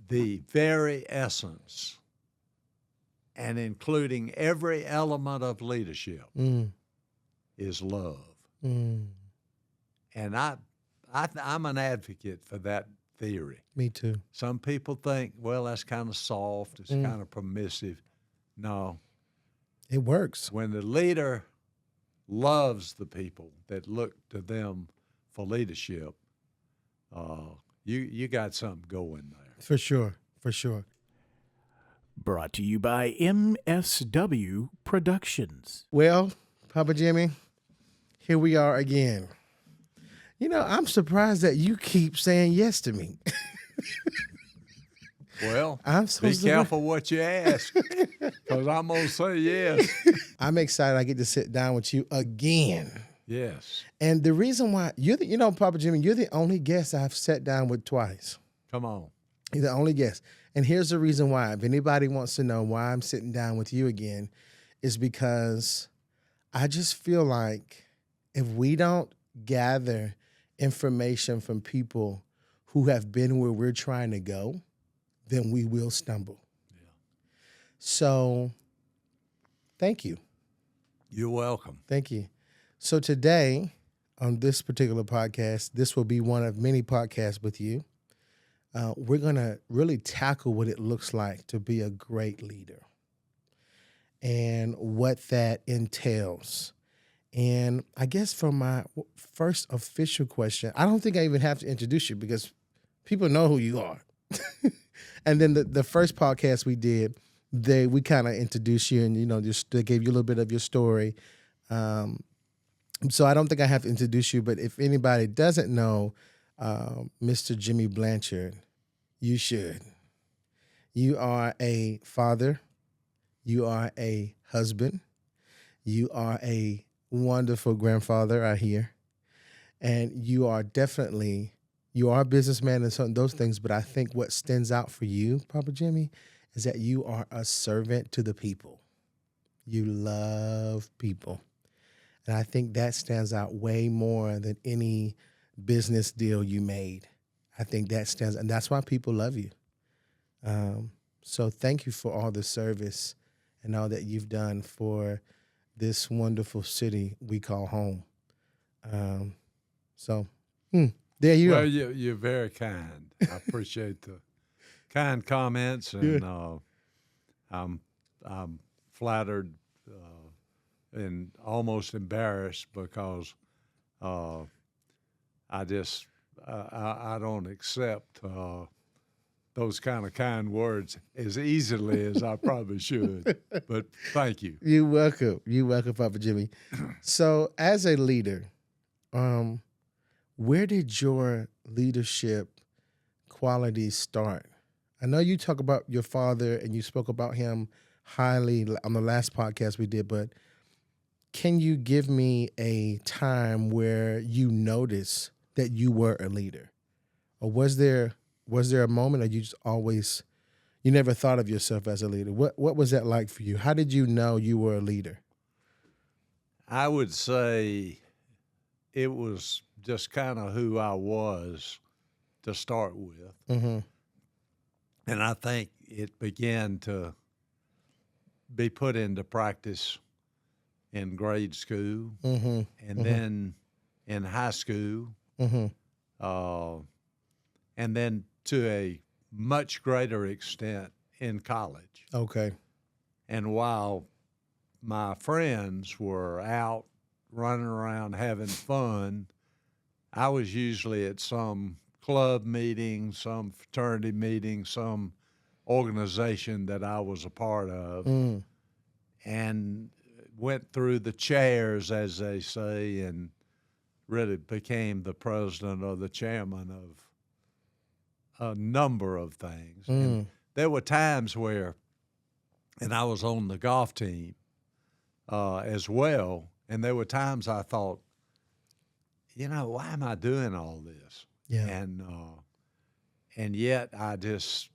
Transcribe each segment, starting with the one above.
the very essence and including every element of leadership is love. Mm. And I'm an advocate for that theory. Me too. Some people think, well, that's kind of soft, it's kind of permissive. No. It works. When the leader loves the people that look to them for leadership, you got something going there. For sure. For sure. Brought to you by MSW Productions. Well, Papa Jimmy, here we are again. You know, I'm surprised that you keep saying yes to me. Well, I'm so be careful what you ask, because I'm going to say yes. I'm excited I get to sit down with you again. Yes. And the reason why, Papa Jimmy, you're the only guest I've sat down with twice. Come on. You're the only guest. And here's the reason why. If anybody wants to know why I'm sitting down with you again, is because I just feel like if we don't gather information from people who have been where we're trying to go, then we will stumble. Yeah. So, thank you. You're welcome. Thank you. So today, on this particular podcast, this will be one of many podcasts with you. We're going to really tackle what it looks like to be a great leader and what that entails. And I guess for my first official question, I don't think I even have to introduce you because people know who you are. And then the first podcast we did, we kind of introduced you and, they gave you a little bit of your story. So I don't think I have to introduce you, but if anybody doesn't know Mr. Jimmy Blanchard, you should. You are a father. You are a husband. You are a wonderful grandfather, I hear. And you are a businessman and some of those things, but I think what stands out for you, Papa Jimmy, is that you are a servant to the people. You love people. And I think that stands out way more than any business deal you made. I think that stands, and that's why people love you. So thank you for all the service and all that you've done for this wonderful city we call home. There you go. Well, you're very kind. I appreciate the kind comments, and I'm flattered and almost embarrassed because I don't accept those kind words as easily as I probably should. But thank you. You're welcome. You're welcome, Papa Jimmy. So as a leader, where did your leadership qualities start? I know you talk about your father and you spoke about him highly on the last podcast we did, but can you give me a time where you noticed that you were a leader? Or was there a moment or you never thought of yourself as a leader? What was that like for you? How did you know you were a leader? I would say it was just kind of who I was to start with. Mm-hmm. And I think it began to be put into practice in grade school, mm-hmm. and then in high school, mm-hmm. And then to a much greater extent in college. Okay. And while my friends were out running around having fun, I was usually at some club meeting, some fraternity meeting, some organization that I was a part of, and went through the chairs, as they say, and really became the president or the chairman of a number of things. And there were times where, and I was on the golf team as well, and there were times I thought, why am I doing all this? Yeah. And yet I just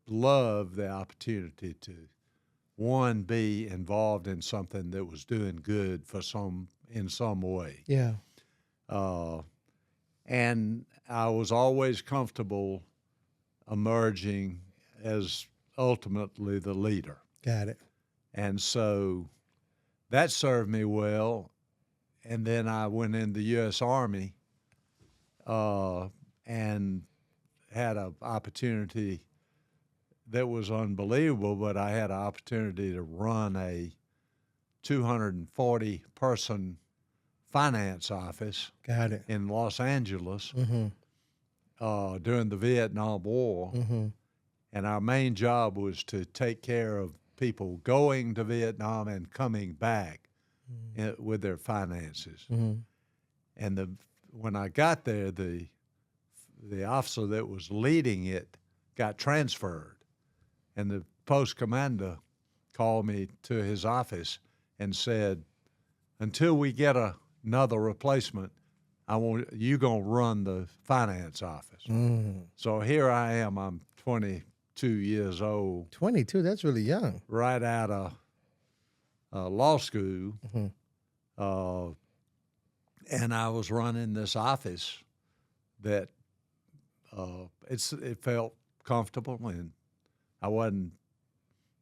love the opportunity to, one, be involved in something that was doing good in some way. Yeah. And I was always comfortable emerging as ultimately the leader. Got it. And so that served me well. And then I went in the U.S. Army and had an opportunity that was unbelievable, but I had an opportunity to run a 240-person finance office Got it. in Los Angeles Mm-hmm. during the Vietnam War. Mm-hmm. And our main job was to take care of people going to Vietnam and coming back with their finances. Mm-hmm. And when I got there, the officer that was leading it got transferred. And the post commander called me to his office and said, until we get another replacement, I want you going to run the finance office. Mm. So here I am. I'm 22 years old, 22, that's really young. right out of law school. Mm-hmm. And I was running this office that it felt comfortable, and I wasn't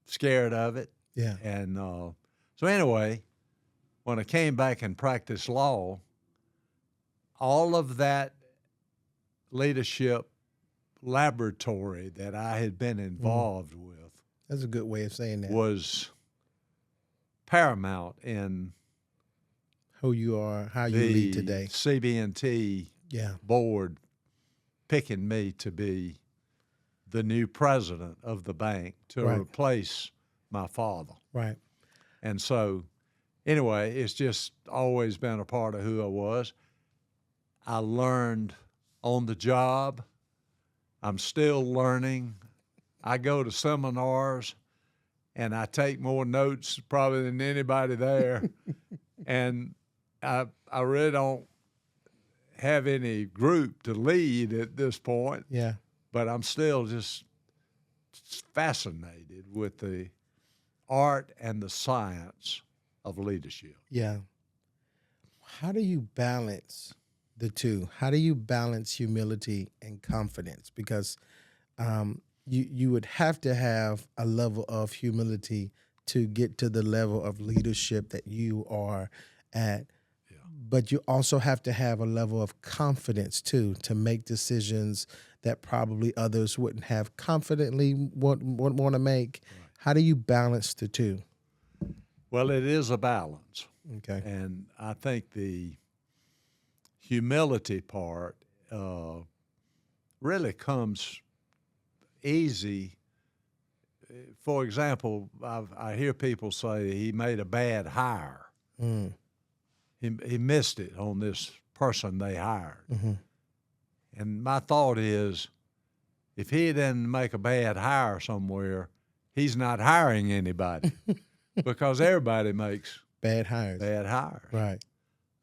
scared of it. Yeah. And so anyway, when I came back and practiced law, all of that leadership laboratory that I had been involved with That's a good way of saying that. was paramount in Who you are, how you the lead today. CB&T Yeah. board picking me to be the new president of the bank to Right. replace my father. Right. And so, anyway, it's just always been a part of who I was. I learned on the job. I'm still learning. I go to seminars, and I take more notes probably than anybody there. And I really don't have any group to lead at this point, Yeah. but I'm still just fascinated with the art and the science of leadership. Yeah. How do you balance the two? How do you balance humility and confidence? Because you would have to have a level of humility to get to the level of leadership that you are at. Yeah. But you also have to have a level of confidence too to make decisions that probably others wouldn't have confidently want to make. Right. How do you balance the two? Well, it is a balance. Okay. And I think the humility part really comes easy. For example, I hear people say he made a bad hire. Mm. He missed it on this person they hired. Mm-hmm. And my thought is, if he didn't make a bad hire somewhere, he's not hiring anybody because everybody makes Bad hires. bad hires. Right.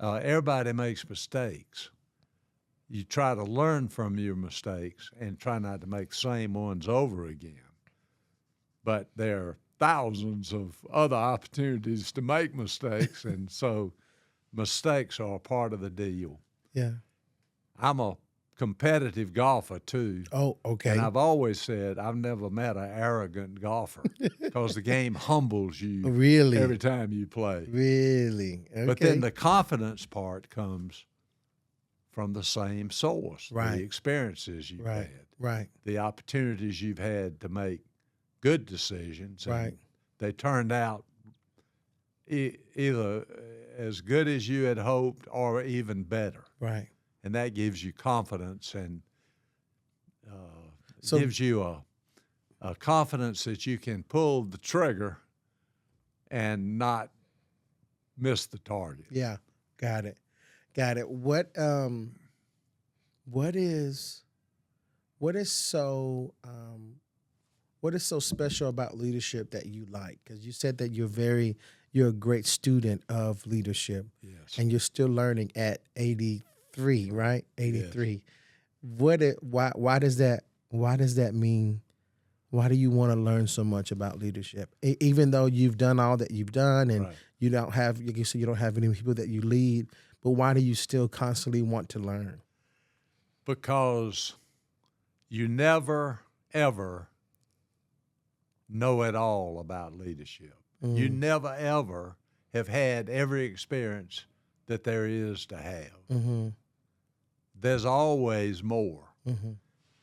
Everybody makes mistakes. You try to learn from your mistakes and try not to make the same ones over again. But there are thousands of other opportunities to make mistakes, and so mistakes are a part of the deal. Yeah. I'm a competitive golfer too. Oh, okay. And I've always said I've never met an arrogant golfer because the game humbles you Really? every time you play. Really? Okay. But then the confidence part comes from the same source, Right. the experiences you've Right. had, Right. the opportunities you've had to make good decisions. And Right. they turned out either as good as you had hoped or even better. Right. And that gives you confidence and So- gives you a confidence that you can pull the trigger and not miss the target. Yeah. Got it. Got it. What is so special about leadership that you like? Because you said that you're a great student of leadership, Yes. and you're still learning at 83, right? 83. Yes. Why does that mean? Why do you want to learn so much about leadership, even though you've done all that you've done, and Right. you don't have, like you said, you don't have any people that you lead? But why do you still constantly want to learn? Because you never, ever know it all about leadership. You never, ever have had every experience that there is to have. There's always more.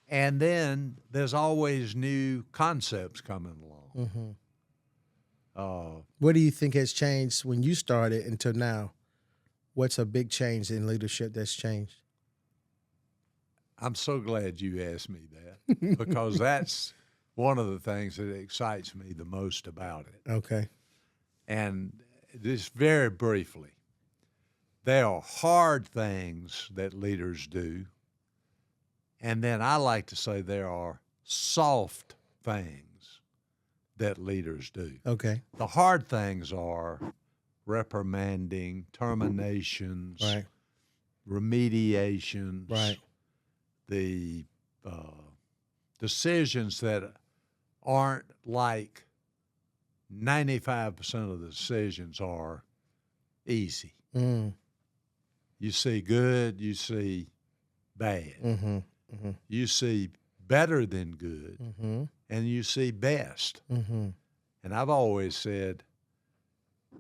And then there's always new concepts coming along. What do you think has changed when you started until now? What's a big change in leadership that's changed? I'm so glad you asked me that because that's one of the things that excites me the most about it. Okay. And just very briefly, there are hard things that leaders do. And then I like to say there are soft things that leaders do. Okay. The hard things are reprimanding, terminations, Right. remediations, Right. the decisions that aren't like 95% of the decisions are easy. You see good, you see bad. You see better than good, and you see best. And I've always said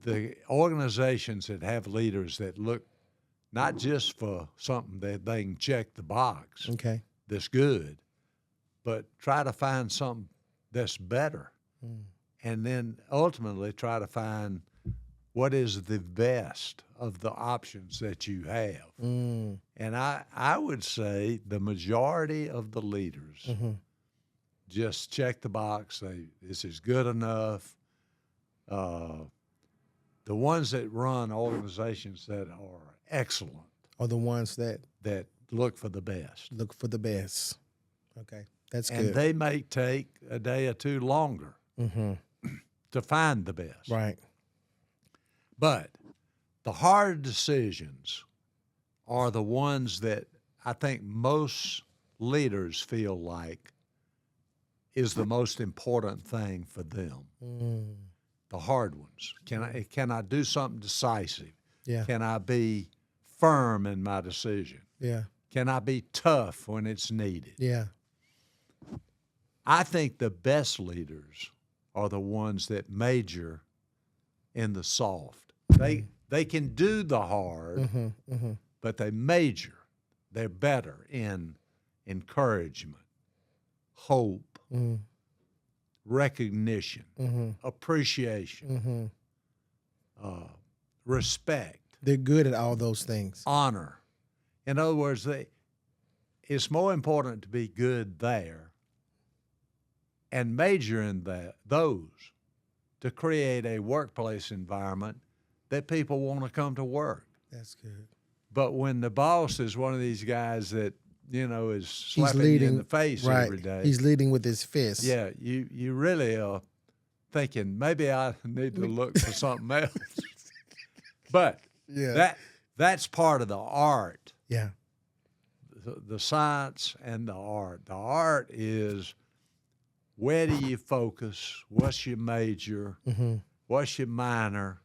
the organizations that have leaders that look not just for something that they can check the box Okay. that's good, but try to find something that's better. And then ultimately try to find what is the best of the options that you have. And I would say the majority of the leaders just check the box, say, this is good enough. The ones that run organizations that are excellent Are the ones that look for the best. look for the best. Okay. That's And good. they may take a day or two longer to find the best. Right. But the hard decisions are the ones that I think most leaders feel like is the most important thing for them. The hard ones. Can I do something decisive? Yeah. Can I be firm in my decision? Yeah. Can I be tough when it's needed? Yeah. I think the best leaders are the ones that major in the soft. They can do the hard, but they major. They're better in encouragement, hope, recognition, appreciation, respect, They're good at all those things. honor. In other words, it's more important to be good there and major in those to create a workplace environment that people want to come to work. That's good. But when the boss is one of these guys that, is He's slapping you in leading the face right. every day. He's leading with his fist. Yeah, you really are thinking maybe I need to look for something else. But Yeah. that's part of the art, Yeah. the science and the art. The art is where do you focus? What's your major? What's your minor?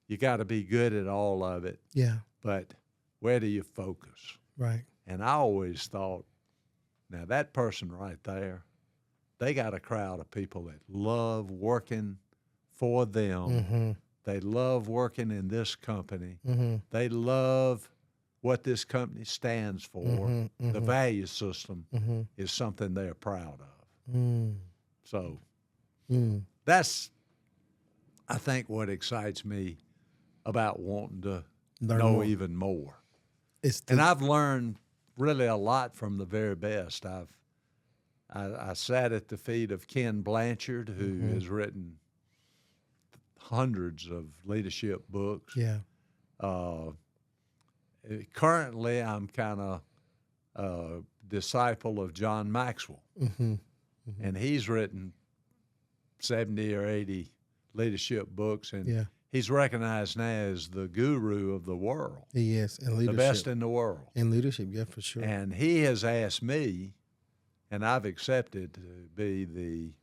You got to be good at all of it. Yeah. But where do you focus? Right. And I always thought, now that person right there, they got a crowd of people that love working for them. They love working in this company. They love what this company stands for. The value system is something they're proud of. So that's, I think, what excites me about wanting to know more. even more. It's And I've learned really a lot from the very best. I sat at the feet of Ken Blanchard, who has written hundreds of leadership books. yeah. Currently, I'm kind of a disciple of John Maxwell, and he's written 70 or 80 leadership books, and Yeah. he's recognized now as the guru of the world, He is in leadership. the best in the world. In leadership, yeah, for sure. And he has asked me, and I've accepted to be the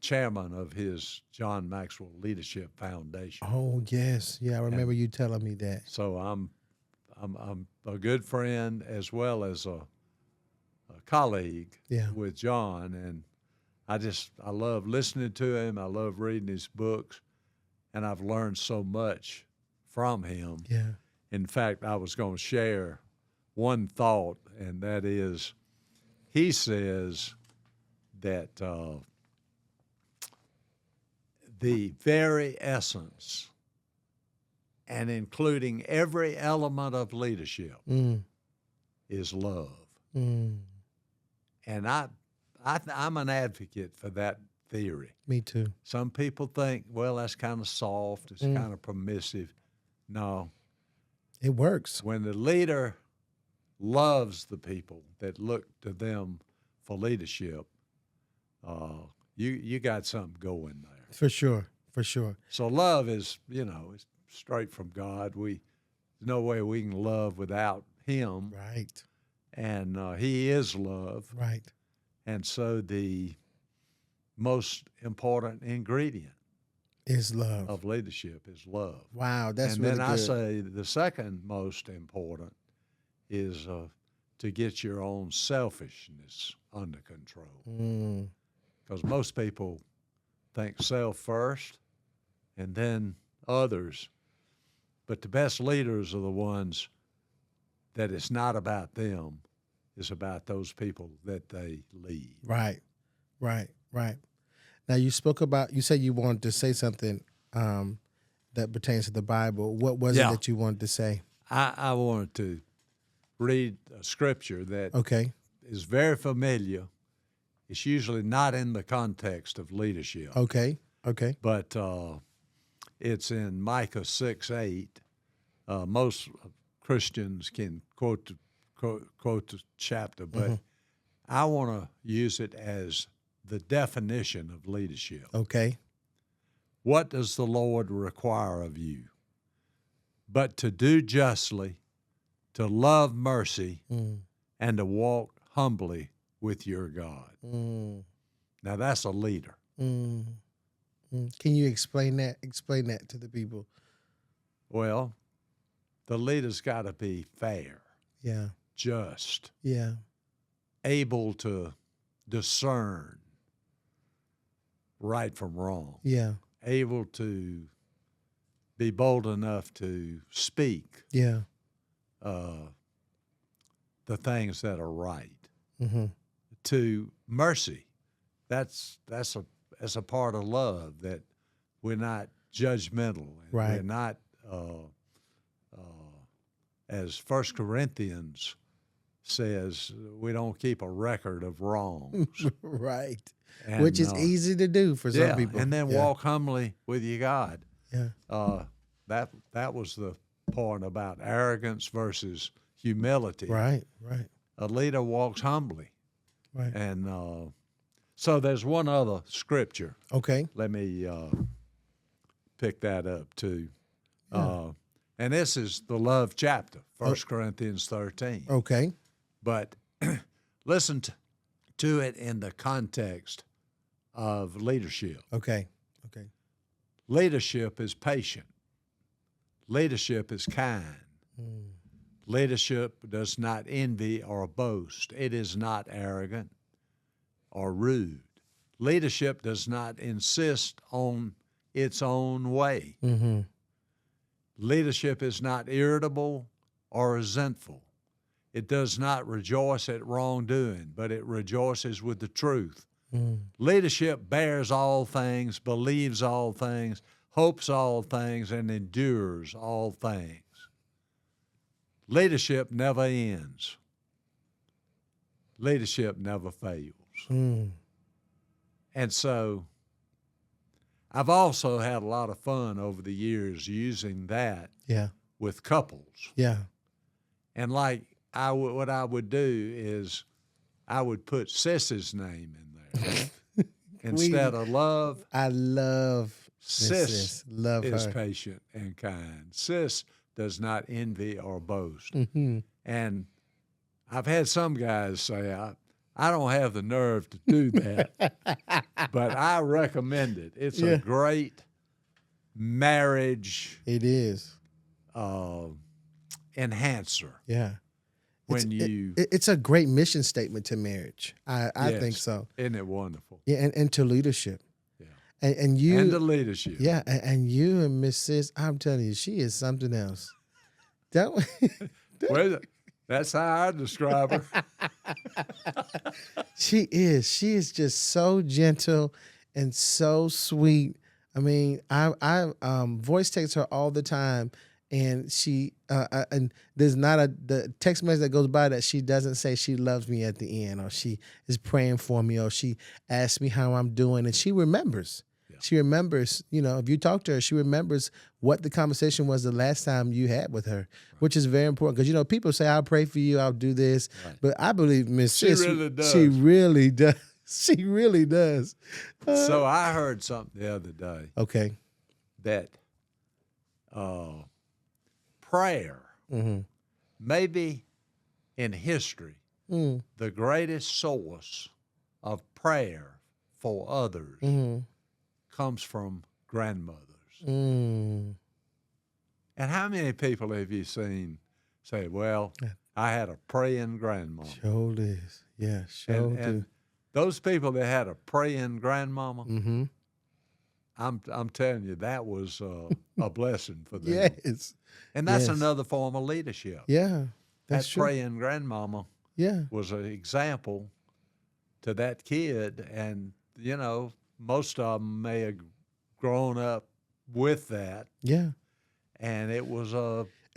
chairman of his John Maxwell Leadership Foundation. Oh yes, yeah. I remember you telling me that. So I'm a good friend as well as a colleague Yeah. with John, and I love listening to him. I love reading his books, and I've learned so much from him. Yeah. In fact, I was going to share one thought, and that is, he says that the very essence and including every element of leadership is love. Mm. And I'm an advocate for that theory. Me too. Some people think, well, that's kind of soft, it's kind of permissive. No. It works. When the leader loves the people that look to them for leadership, you got something going there. For sure. For sure. So love is, it's straight from God. There's no way we can love without him. Right. And he is love. Right. And so the most important ingredient Is love. of leadership is love. Wow, that's and really then good. I say the second most important is to get your own selfishness under control. Because most people think self first and then others. But the best leaders are the ones that it's not about them. It's about those people that they lead. Right. Now you said you wanted to say something that pertains to the Bible. What was it that you wanted to say? I wanted to read a scripture that Okay. is very familiar. It's usually not in the context of leadership. Okay. But it's in Micah 6:8. Most Christians can quote the chapter, but I want to use it as the definition of leadership. Okay. What does the Lord require of you? But to do justly, to love mercy, and to walk humbly with your God. Now that's a leader. Can you explain that? Explain that to the people. Well, the leader's got to be fair, Yeah. just, Yeah. able to discern right from wrong, Yeah. able to be bold enough to speak Yeah. the things that are right. Mm-hmm. To mercy, that's a part of love, that we're not judgmental. And Right. we're not, as 1 Corinthians says, we don't keep a record of wrongs. Right. And, Which is easy to do for some people. And then walk humbly with your God. Yeah. That was the point about arrogance versus humility. Right. A leader walks humbly. Right. And so there's one other scripture. Okay. Let me pick that up too. Yeah. And this is the love chapter, 1 Corinthians 13. Okay. But listen to it in the context of leadership. Okay. Leadership is patient. Leadership is kind. Leadership does not envy or boast. It is not arrogant or rude. Leadership does not insist on its own way. Mm-hmm. Leadership is not irritable or resentful. It does not rejoice at wrongdoing, but it rejoices with the truth. Leadership bears all things, believes all things, hopes all things, and endures all things. Leadership never ends. Leadership never fails. And so I've also had a lot of fun over the years using that with couples. Yeah. And like what I would do is I would put Sis's name in there instead of love. I love Sis love is her. patient and kind. Sis does not envy or boast. Mm-hmm. And I've had some guys say, I don't have the nerve to do that, but I recommend it. It's a great marriage It is. enhancer. Yeah. when you it's a great mission statement to marriage. I think yes. so. Isn't it wonderful? Yeah, and to leadership. Yeah. And you And the leadership. yeah, and you and Miss Sis, I'm telling you, she is something else. That Well, that's how I describe her. she is. She is just so gentle and so sweet. I mean, I voice text her all the time, and she and there's not the text message that goes by that she doesn't say she loves me at the end, or she is praying for me, or she asks me how I'm doing, and she remembers. Yeah. She remembers, if you talk to her, she remembers what the conversation was the last time you had with her, which is very important. Because, people say, I'll pray for you, I'll do this. Right. But I believe Miss She Sis, really does. she really does. She really does. So I heard something the other day Okay. that prayer, maybe in history, the greatest source of prayer for others comes from grandmothers. And how many people have you seen say, well, I had a praying grandmama? Sure is. Yeah, sure And those people that had a praying grandmama, I'm telling you, that was a blessing for them. Yes. And that's Yes. another form of leadership. Yeah, that's That true. praying grandmama Yeah. was an example to that kid. And, most of them may have grown up with that. Yeah. And it was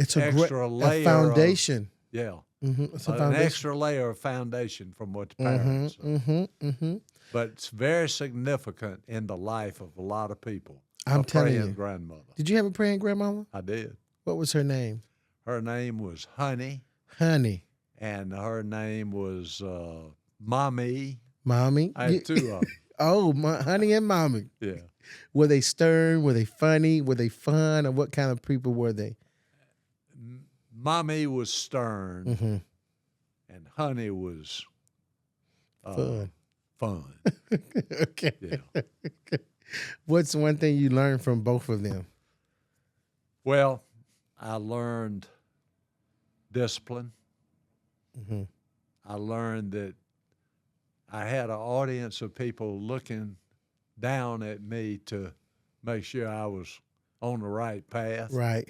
It's a extra great layer foundation. yeah. It's a An foundation. extra layer of foundation from what the parents are. But it's very significant in the life of a lot of people. I'm telling praying you. grandmother. Did you have a praying grandmama? I did. What was her name? Her name was Honey, Honey. and her name was Mommy. Mommy. I had two of them. Oh, Honey and Mommy. Yeah. Were they stern? Were they funny? Were they fun? Or what kind of people were they? Mommy was stern, and Honey was Fun. fun. Okay. Yeah. What's one thing you learned from both of them? Well, I learned discipline. I learned that I had an audience of people looking down at me to make sure I was on the right path. Right.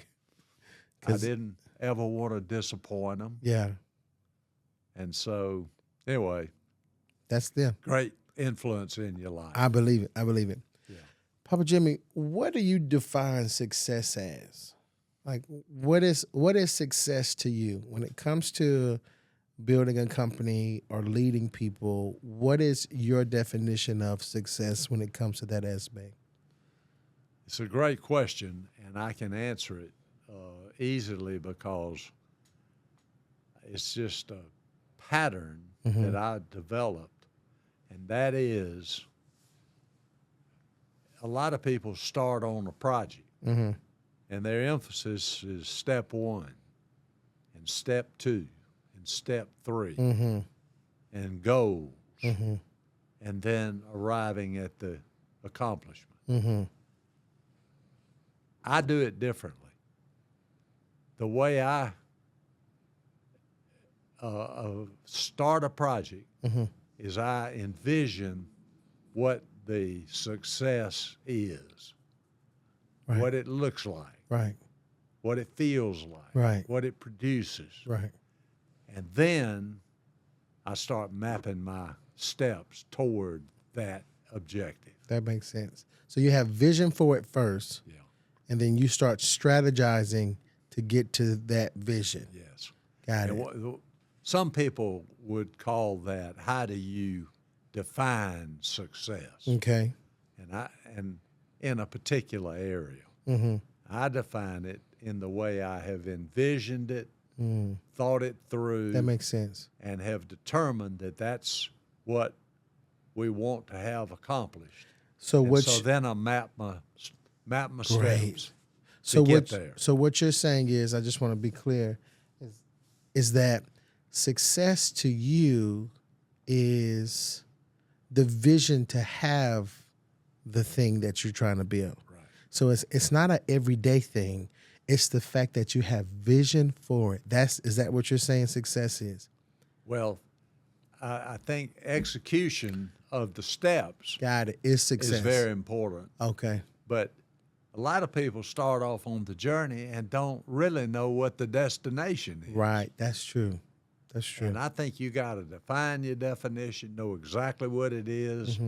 I didn't ever want to disappoint them. Yeah. And so, anyway, That's them. great influence in your life. I believe it. I believe it. Yeah. Papa Jimmy, what do you define success as? Like, what is success to you when it comes to building a company or leading people? What is your definition of success when it comes to that aspect? It's a great question, and I can answer it easily because it's just a pattern that I developed, and that is a lot of people start on a project, and their emphasis is step one and step two and step three and goals and then arriving at the accomplishment. I do it differently. The way I start a project is I envision what the success is, Right. what it looks like, Right. what it feels like, Right. what it produces. Right. And then I start mapping my steps toward that objective. That makes sense. So you have vision for it first, Yeah. and then you start strategizing to get to that vision. Yes. Got And it. some people would call that, how do you define success? Okay. And in a particular area. I define it in the way I have envisioned it, thought it through, That makes sense. and have determined that that's what we want to have accomplished. So And what? so then I map my Great. steps So to what? get there. So what you're saying is, I just want to be clear, is that success to you is the vision to have the thing that you're trying to build. Right. So it's not an everyday thing. It's the fact that you have vision for it. Is that what you're saying success is? Well, I think execution of the steps Got it. It's success. is very important. Okay. But a lot of people start off on the journey and don't really know what the destination is. Right. That's true. That's true. And I think you got to define your definition, know exactly what it is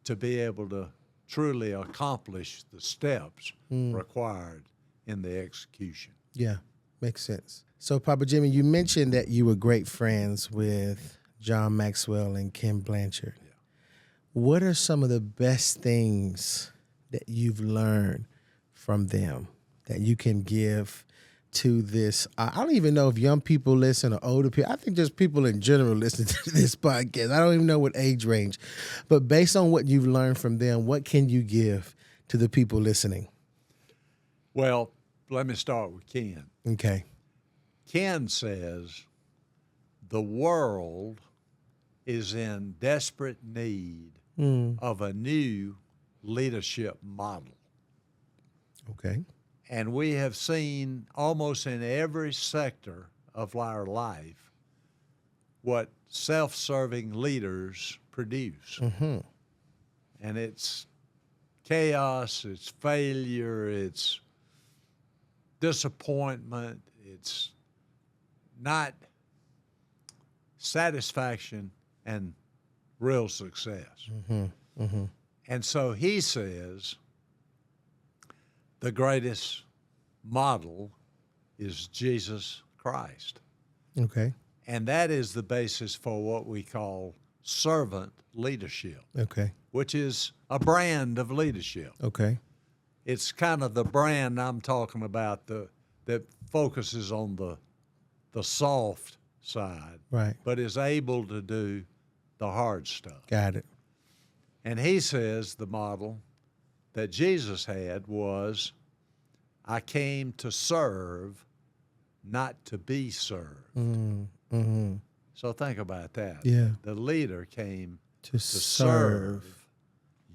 to be able to truly accomplish the steps required in the execution. Yeah, makes sense. So, Papa Jimmy, you mentioned that you were great friends with John Maxwell and Ken Blanchard. Yeah. What are some of the best things that you've learned from them that you can give to this? I don't even know if young people listen or older people. I think just people in general listen to this podcast. I don't even know what age range. But based on what you've learned from them, what can you give to the people listening? Well, let me start with Ken. Okay. Ken says the world is in desperate need of a new leadership model. Okay. And we have seen almost in every sector of our life what self-serving leaders produce. And it's chaos, it's failure, it's disappointment, it's not satisfaction and real success. And so he says the greatest model is Jesus Christ. Okay. And that is the basis for what we call servant leadership, Okay. which is a brand of leadership. Okay. It's kind of the brand I'm talking about that focuses on the soft side, Right. but is able to do the hard stuff. Got it. And he says the model that Jesus had was, I came to serve, not to be served. So think about that. Yeah. The leader came To to serve. serve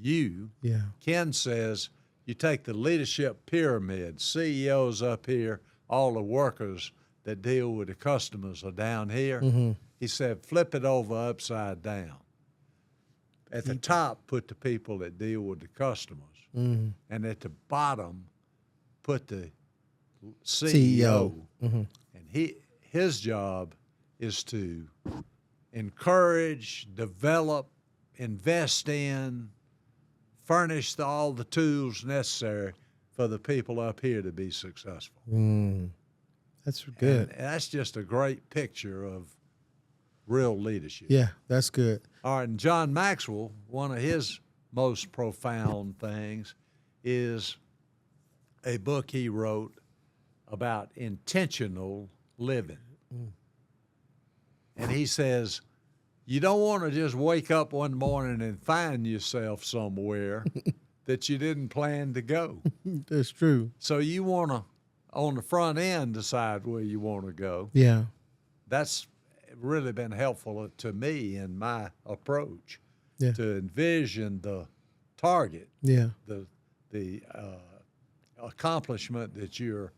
you. Yeah. Ken says you take the leadership pyramid, CEOs up here, all the workers that deal with the customers are down here. He said, flip it over upside down. At the top, put the people that deal with the customers. And at the bottom, put the CEO. And his job is to encourage, develop, invest in, furnish all the tools necessary for the people up here to be successful. That's good. And that's just a great picture of real leadership. Yeah, that's good. All right, and John Maxwell, one of his most profound things is a book he wrote about intentional living. And he says, you don't want to just wake up one morning and find yourself somewhere that you didn't plan to go. That's true. So you want to, on the front end, decide where you want to go. Yeah. That's really been helpful to me in my approach Yeah. to envision the target, Yeah. the accomplishment that you're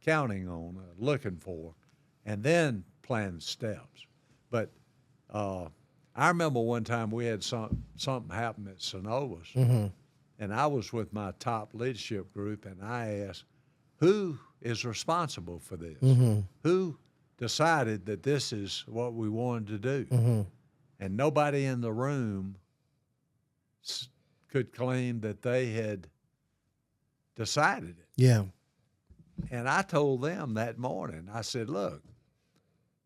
counting on, looking for, and then plan steps. But I remember one time we had something happen at Synovus, and I was with my top leadership group, and I asked, who is responsible for this? Who decided that this is what we wanted to do? And nobody in the room could claim that they had decided it. Yeah. And I told them that morning, I said, look,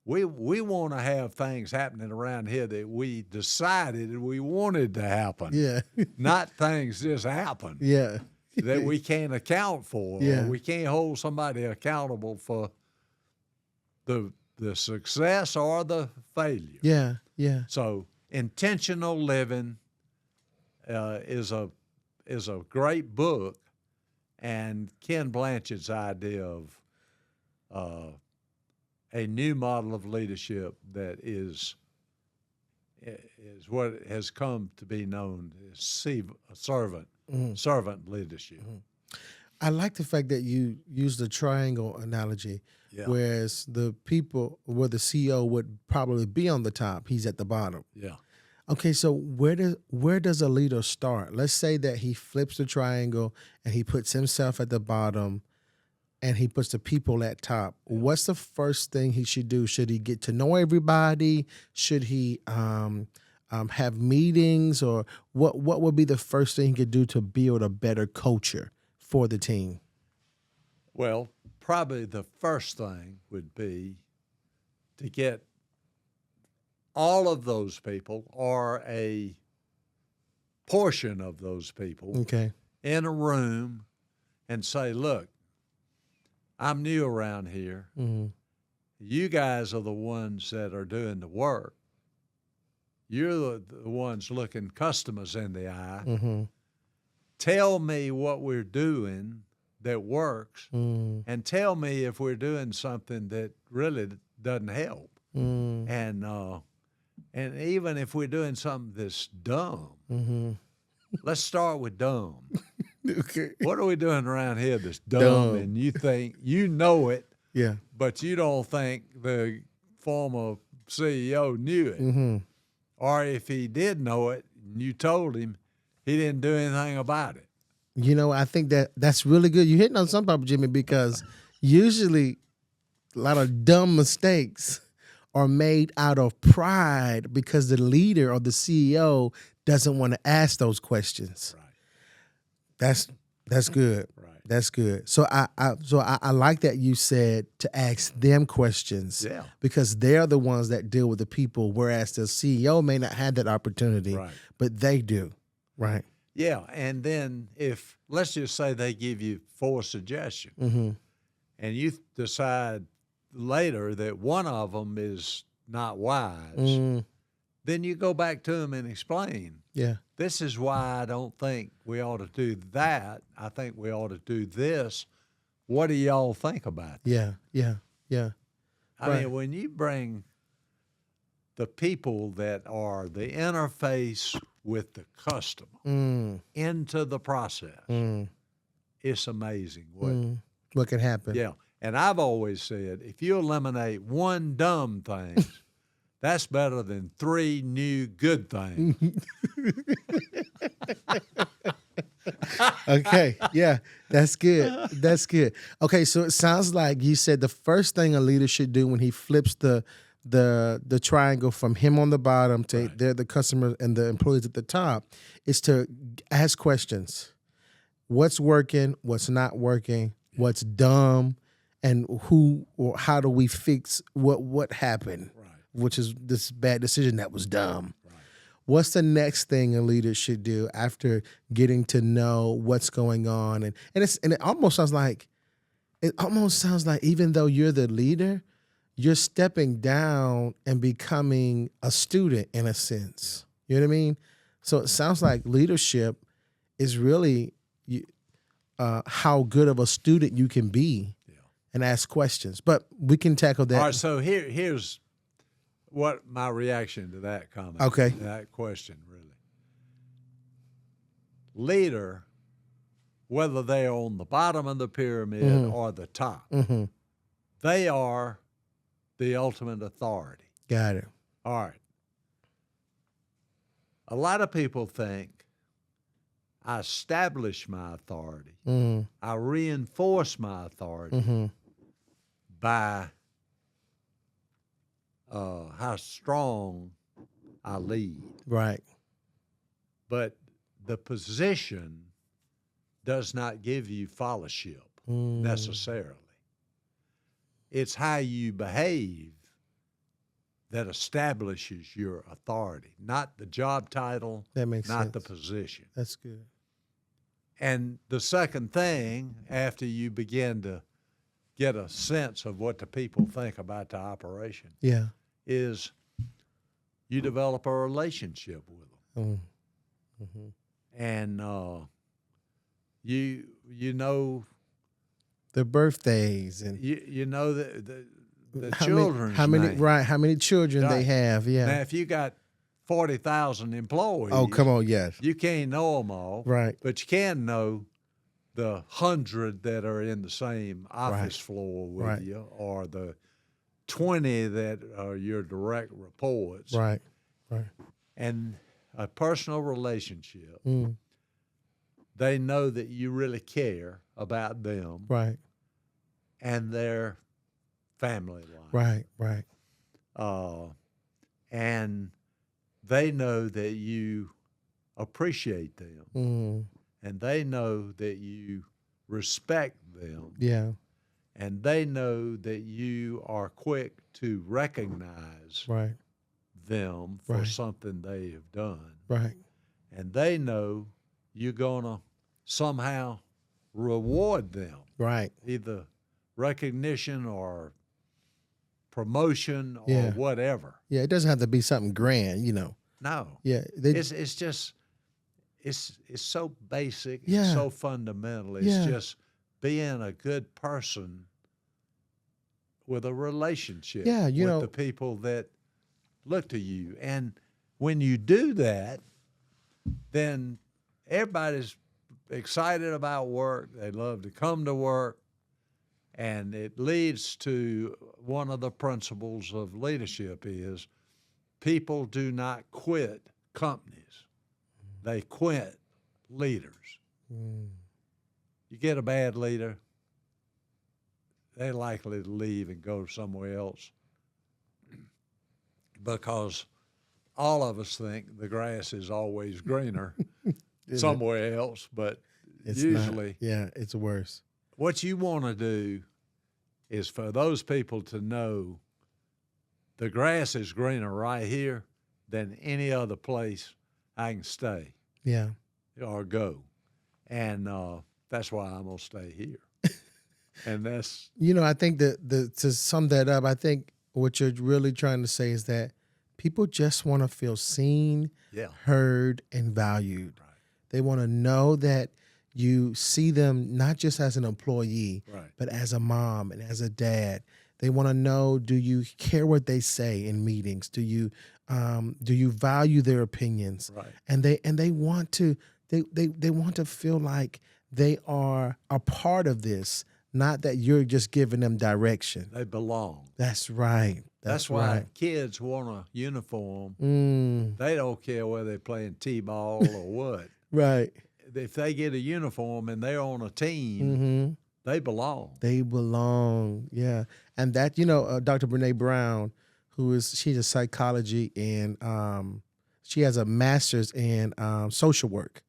we want to have things happening around here that we decided we wanted to happen. Yeah. Not things just happen Yeah. that we can't account for. Yeah. Or we can't hold somebody accountable for the success or the failure. Yeah. Yeah. So intentional living is a great book, and Ken Blanchard's idea of a new model of leadership that is what has come to be known as servant leadership. I like the fact that you use the triangle analogy, Yeah. whereas the people where the CEO would probably be on the top, he's at the bottom. Yeah. Okay, so where does a leader start? Let's say that he flips the triangle and he puts himself at the bottom and he puts the people at top. What's the first thing he should do? Should he get to know everybody? Should he have meetings, or what would be the first thing he could do to build a better culture for the team? Well, probably the first thing would be to get all of those people, or a portion of those people, Okay. in a room and say, look, I'm new around here. Mm-hmm. You guys are the ones that are doing the work. You're the ones looking customers in the eye. Mm-hmm. Tell me what we're doing that works, Mm-hmm. and tell me if we're doing something that really doesn't help. Mm-hmm. And even if we're doing something that's dumb, Mm-hmm. let's start with dumb. Okay. What are we doing around here that's dumb, Dumb. and you think you know it, Yeah. but you don't think the former CEO knew it? Mm-hmm. Or if he did know it and you told him, he didn't do anything about it. You know, I think that's really good. You're hitting on something, Papa Jimmy, because usually a lot of dumb mistakes are made out of pride because the leader or the CEO doesn't want to ask those questions. Right. That's good. Right. That's good. So I like that you said to ask them questions. Yeah. Because they're the ones that deal with the people, whereas the CEO may not have that opportunity, Right. but they do. Right. Yeah. And then if, let's just say they give you 4 suggestions, Mm-hmm. and you decide later that one of them is not wise, Mm, then you go back to them and explain, yeah. this is why I don't think we ought to do that. I think we ought to do this. What do y'all think about that? Yeah. Yeah. Yeah. I Right. mean, when you bring the people that are the interface with the customer Mm, into the process, mm, it's amazing what can happen? Yeah. And I've always said, if you eliminate one dumb thing, that's better than 3 new good things. Okay. Yeah. That's good. That's good. Okay. So it sounds like you said the first thing a leader should do when he flips the triangle from him on the bottom to Right. the customer and the employees at the top is to ask questions. What's working? What's not working? What's dumb? And who or how do we fix what happened? Right. Which is this bad decision that was dumb. Right. What's the next thing a leader should do after getting to know what's going on? And it almost sounds like even though you're the leader, you're stepping down and becoming a student in a sense. You know what I mean? So it sounds like leadership is really how good of a student you can be and ask questions. But we can tackle that. All right, so here's what my reaction to that comment, Okay. that question, really. Leader, whether they are on the bottom of the pyramid or the top, Mm-hmm. they are the ultimate authority. Got it. All right. A lot of people think I establish my authority. Mm-hmm. I reinforce my authority Mm-hmm. by how strong I lead. Right. But the position does not give you fellowship necessarily. It's how you behave that establishes your authority, not the job title, That makes not sense. the position. That's good. And the second thing, after you begin to get a sense of what the people think about the operation, Yeah. is you develop a relationship with them. Mm-hmm. And you know Their birthdays and you know the how children's many name. right, how many children they Right. have. Yeah. Now, if you got 40,000 employees, Oh, come on, yes. you can't know them all, Right. but you can know the 100 that are in the same office Right. floor with Right. you, or the 20 that are your direct reports, Right. Right. and a personal relationship. Mm. They know that you really care about them Right. and their family life. Right. Right. And they know that you appreciate them, Mm. and they know that you respect them, Yeah. and they know that you are quick to recognize Right. them for Right. something they have done. Right. And they know you're going to somehow reward them, Right. either recognition or promotion or Yeah. whatever. Yeah. It doesn't have to be something grand, you know. No. Yeah. It's just it's so basic and Yeah. so fundamental. It's Yeah. just being a good person with a relationship Yeah, you with know- the people that look to you. And when you do that, then everybody's excited about work. They love to come to work. And it leads to one of the principles of leadership is people do not quit companies. They quit leaders. Mm. You get a bad leader, they're likely to leave and go somewhere else because all of us think the grass is always greener somewhere else, but It's usually not. Yeah, it's worse. what you want to do is for those people to know the grass is greener right here than any other place I can stay Yeah. or go. And that's why I'm going to stay here. And that's, You know, I think that to sum that up, I think what you're really trying to say is that people just want to feel seen, yeah, heard, and valued. right, They want to know that you see them not just as an employee, right, but as a mom and as a dad. They want to know, do you care what they say in meetings? Do you value their opinions? right. And they want to they want to feel like they are a part of this, not that you're just giving them direction. They belong. That's right. That's why right. kids want a uniform. Mm, They don't care whether they're playing T-ball or what. right. If they get a uniform and they're on a team, Mm-hmm. they belong. They belong. Yeah. And that, Dr. Brene Brown, she's a psychology and she has a master's in social work.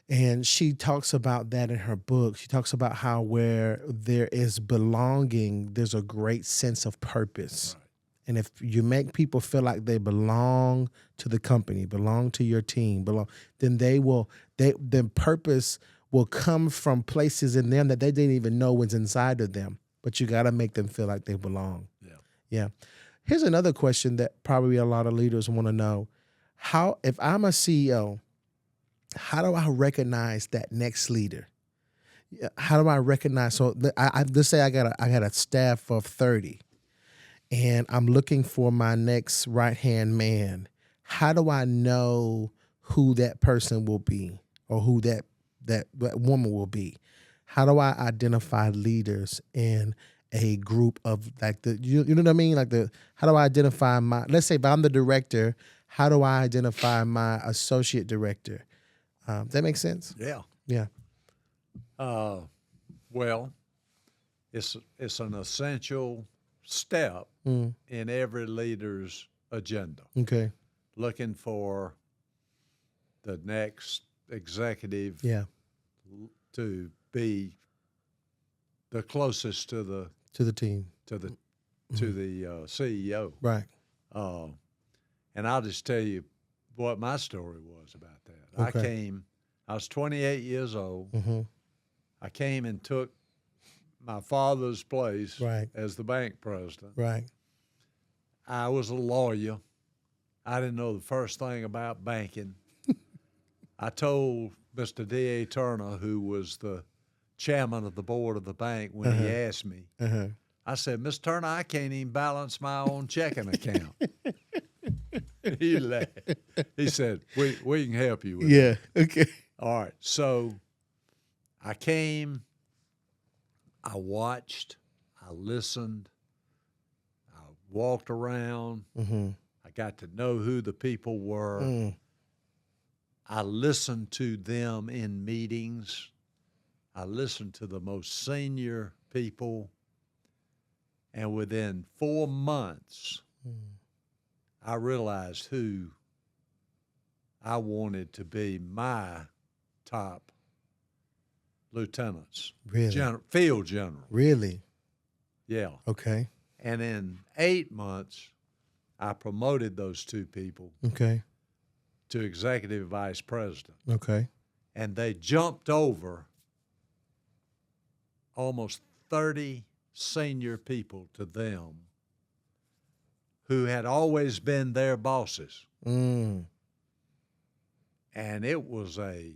And she talks about that in her book. She talks about how where there is belonging, there's a great sense of purpose. Right. And if you make people feel like they belong to the company, belong to your team, then then purpose will come from places in them that they didn't even know was inside of them. But you got to make them feel like they belong. Yeah. Yeah. Here's another question that probably a lot of leaders want to know. If I'm a CEO, how do I recognize that next leader? How do I recognize? So let's say I got a staff of 30 and I'm looking for my next right-hand man. How do I know who that person will be or who that woman will be? How do I identify leaders in a group of you know what I mean? How do I identify let's say if I'm the director, how do I identify my associate director? Does that make sense? Yeah. Yeah. Well, it's an essential step in every leader's agenda. Okay. Looking for the next executive Yeah. to be the closest to the team. to the CEO. Right. And I'll just tell you what my story was about that. Okay. I was 28 years old. Mm-hmm. I came and took my father's place Right. as the bank president. Right. I was a lawyer. I didn't know the first thing about banking. I told Mr. D.A. Turner, who was the chairman of the board of the bank, when he asked me, I said, Mr. Turner, I can't even balance my own checking account. He laughed. He said, we can help you with that. Yeah. Okay. All right. So I came, I watched, I listened, I walked around, I got to know who the people were. I listened to them in meetings. I listened to the most senior people. And within 4 months, I realized who I wanted to be my top lieutenants. Really? Field general. Really? Yeah. Okay. And in 8 months, I promoted those two people Okay. to executive vice president. Okay. And they jumped over almost 30 senior people to them who had always been their bosses. Mm. And it was a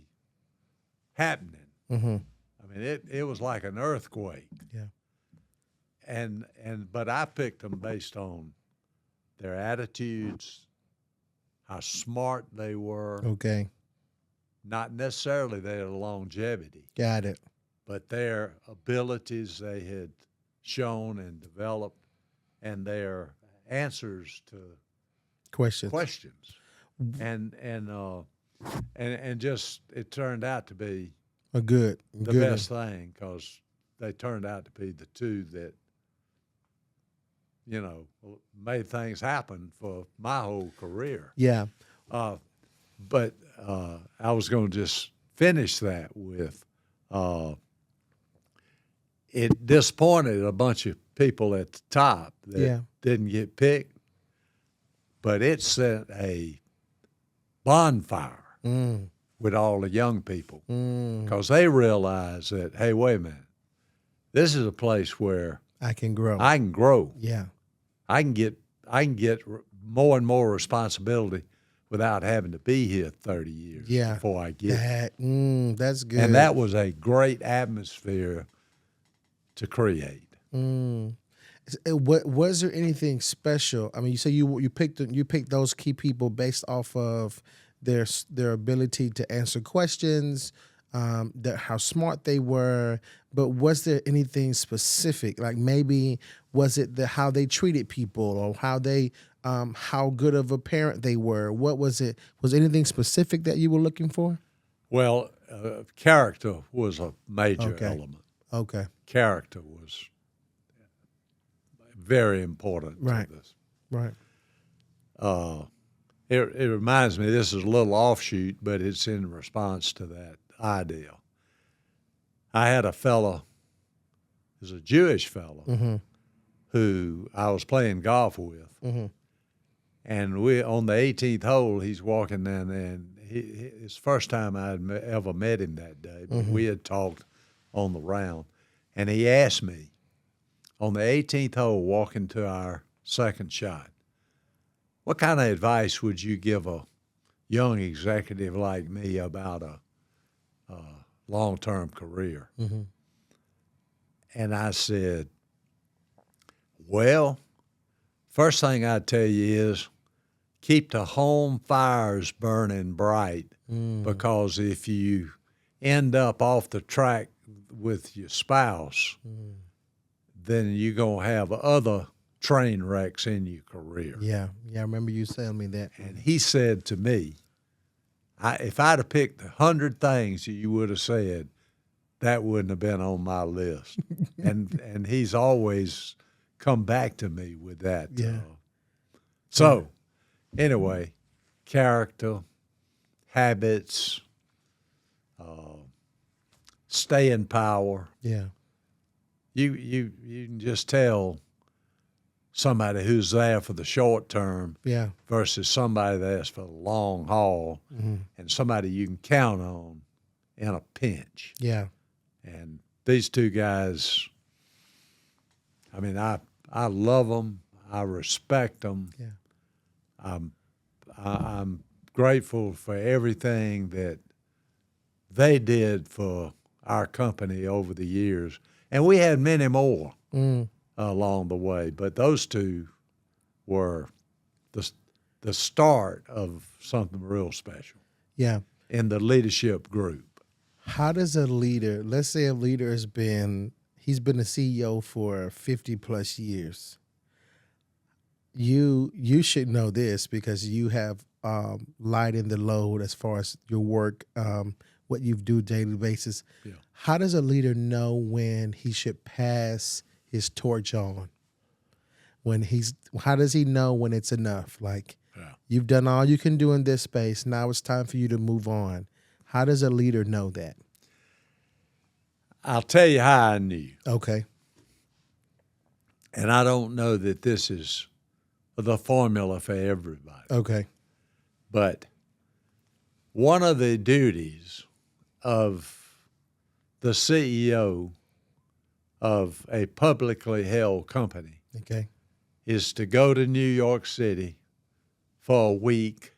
happening. Mm-hmm. I mean, it was like an earthquake. Yeah. But I picked them based on their attitudes, how smart they were, Okay. not necessarily their longevity, Got it. but their abilities they had shown and developed, and their answers to questions. And just it turned out to be Good. the best thing, because they turned out to be the two that, made things happen for my whole career. Yeah. But I was going to just finish that with it disappointed a bunch of people at the top that didn't get picked, but it set a bonfire with all the young people, because they realized that, hey, wait a minute, this is a place where I can grow. Yeah, I can get more and more responsibility without having to be here 30 years before I get that. That's good. And that was a great atmosphere to create. What was there anything special? I mean, you say you picked those key people based off of their ability to answer questions, how smart they were. But was there anything specific? Like maybe was it how they treated people, or how good of a parent they were? What was it? Was anything specific that you were looking for? Well, character was a major element. Okay. Character was very important to this. Right. It reminds me, this is a little offshoot, but it's in response to that idea. I had a fellow, who's a Jewish fellow, who I was playing golf with. And we on the 18th hole, he's walking down there, and it's the first time I had ever met him that day, but we had talked on the round. And he asked me, on the 18th hole, walking to our second shot, what kind of advice would you give a young executive like me about a long-term career? And I said, well, first thing I'd tell you is keep the home fires burning bright, because if you end up off the track with your spouse, then you're going to have other train wrecks in your career. Yeah, I remember you telling me that. And he said to me, if I'd have picked 100 things that you would have said, that wouldn't have been on my list. and he's always come back to me with that. Yeah. So, anyway, character, habits, stay in power. Yeah. You can just tell somebody who's there for the short term versus somebody that's for the long haul, and somebody you can count on in a pinch. Yeah. And these two guys, I mean, I love them. I respect them. Yeah. I'm grateful for everything that they did for our company over the years. And we had many more along the way, but those two were the start of something real special. Yeah. In the leadership group. How does a leader, let's say a leader he's been a CEO for 50 plus years. You should know this because you have lightened the load as far as your work, what you do daily basis. Yeah. How does a leader know when he should pass his torch on? How does he know when it's enough? Like, you've done all you can do in this space. Now it's time for you to move on. How does a leader know that? I'll tell you how I knew. Okay. And I don't know that this is the formula for everybody. Okay. But one of the duties of the CEO of a publicly held company Okay. is to go to New York City for a week,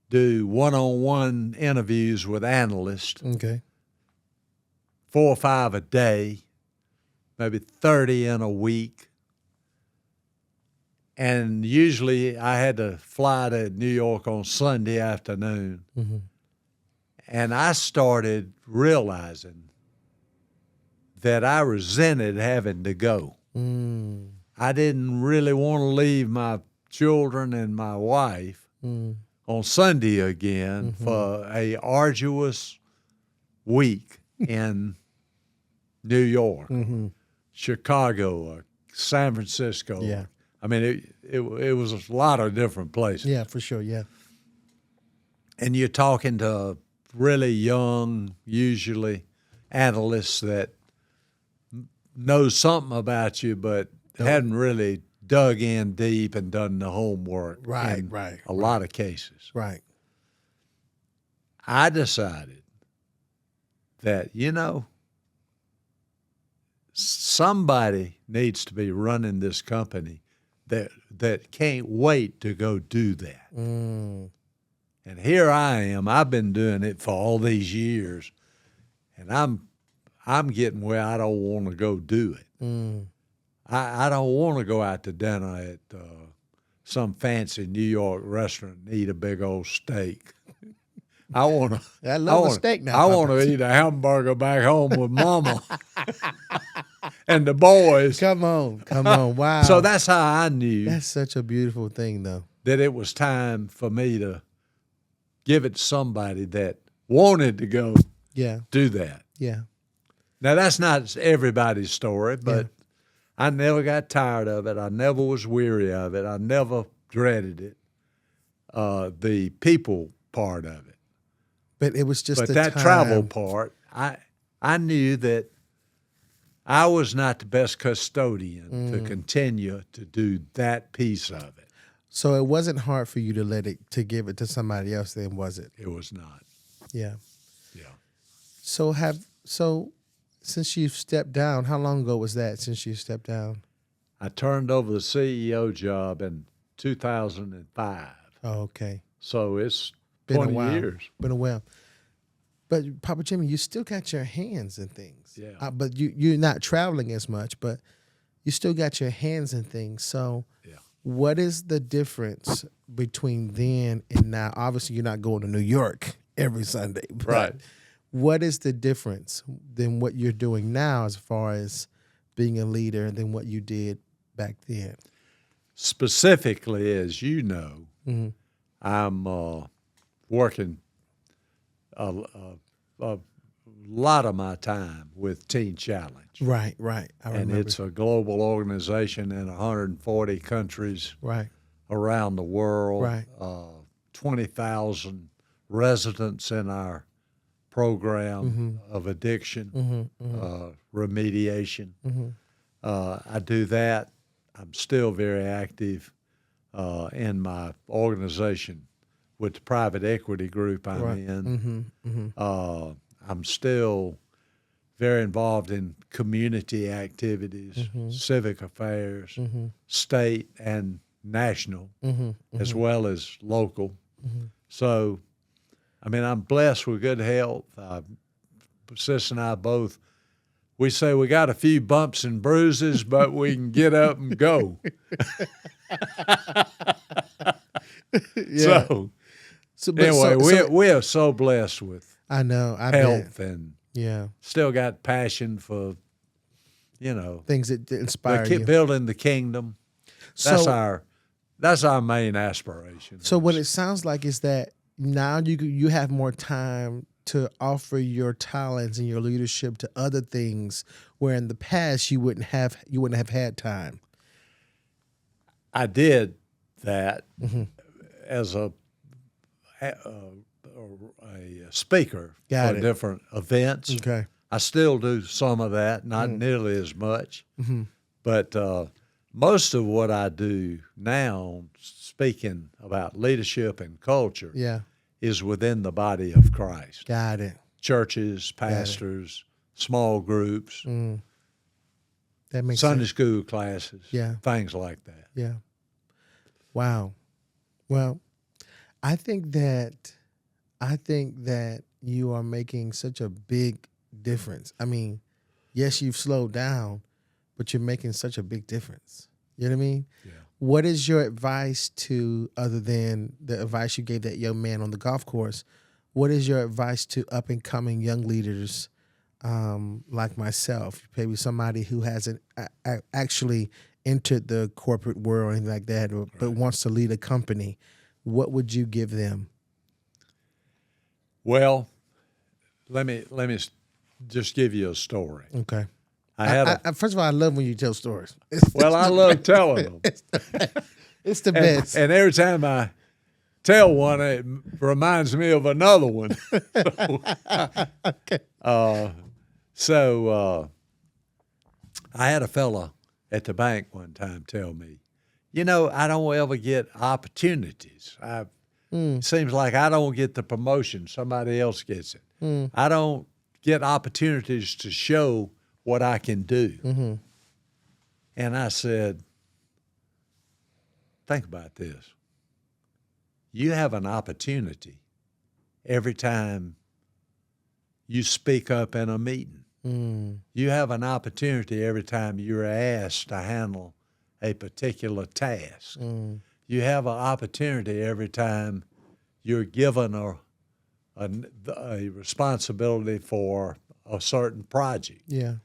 do one-on-one interviews with analysts, Okay. 4 or 5 a day, maybe 30 in a week. And usually I had to fly to New York on Sunday afternoon. Mm-hmm. And I started realizing that I resented having to go. Mm. I didn't really want to leave my children and my wife on Sunday again for a arduous week in New York, Chicago, or San Francisco. Yeah. I mean, it was a lot of different places. Yeah, for sure. Yeah. And you're talking to really young, usually analysts that know something about you, but hadn't really dug in deep and done the homework. Right, in right, a lot of cases. Right. I decided that, somebody needs to be running this company that can't wait to go do that. Mm. And here I am. I've been doing it for all these years, and I'm getting where I don't want to go do it. Mm. I don't want to go out to dinner at some fancy New York restaurant and eat a big old steak. I want to. I love a steak now. I want to eat a hamburger back home with Mama and the boys. Come on. Wow. So that's how I knew That's such a beautiful thing, though. that it was time for me to give it to somebody that wanted to go Yeah. do that. Yeah. Now, that's not everybody's story, but I never got tired of it. I never was weary of it. I never dreaded it, the people part of it. But it was just But the that time. travel part, I knew that I was not the best custodian to continue to do that piece of it. So it wasn't hard for you to give it to somebody else then, was it? It was not. Yeah. Yeah. So since you've stepped down, how long ago was that since you stepped down? I turned over the CEO job in 2005. Oh, okay. So it's Been 20 a while. years. Been a while. But Papa Jimmy, you still got your hands in things. Yeah. But you're not traveling as much, but you still got your hands in things. So what is the difference between then and now? Obviously, you're not going to New York every Sunday. But Right. What is the difference than what you're doing now as far as being a leader than what you did back then? Specifically, as you know, I'm working a lot of my time with Teen Challenge. Right. I And remember. it's a global organization in 140 countries Right. around the world. Right. 20,000 residents in our program of addiction remediation. I do that. I'm still very active in my organization with the private equity group I'm in. I'm still very involved in community activities, civic affairs, state and national, as well as local. So, I mean, I'm blessed with good health. Sis and I both, we say we got a few bumps and bruises, but we can get up and go. Yeah. So anyway, we are so blessed with I know. I bet. health and Yeah. still got passion for, you know, Things that inspire you. building the kingdom. So, That's our main aspiration. so what it sounds like is that now you have more time to offer your talents and your leadership to other things, where in the past you wouldn't have had time. I did that Mm-hmm. as a speaker Got for it. different events. Okay. I still do some of that, not nearly as much, Mm-hmm. but most of what I do now, speaking about leadership and culture, Yeah. is within the body of Christ. Got it. Churches, pastors, small groups, That makes Sunday sense. school classes, Yeah. things like that. Yeah. Wow. Well, I think that you are making such a big difference. I mean, yes, you've slowed down, but you're making such a big difference. You know what I mean? Yeah. What is your advice to, other than the advice you gave that young man on the golf course, what is your advice to up and coming young leaders like myself, maybe somebody who hasn't actually entered the corporate world or anything like that, but wants to lead a company? What would you give them? Well, let me just give you a story. Okay. I had First of all, I love when you tell stories. I love telling them. It's the best. And every time I tell one, it reminds me of another one. Okay. So I had a fella at the bank one time tell me, you know, I don't ever get opportunities. Seems like I don't get the promotion. Somebody else gets it. I don't get opportunities to show what I can do. Mm-hmm. And I said, think about this. You have an opportunity every time you speak up in a meeting. You have an opportunity every time you're asked to handle a particular task. You have an opportunity every time you're given a responsibility for a certain project. Yeah.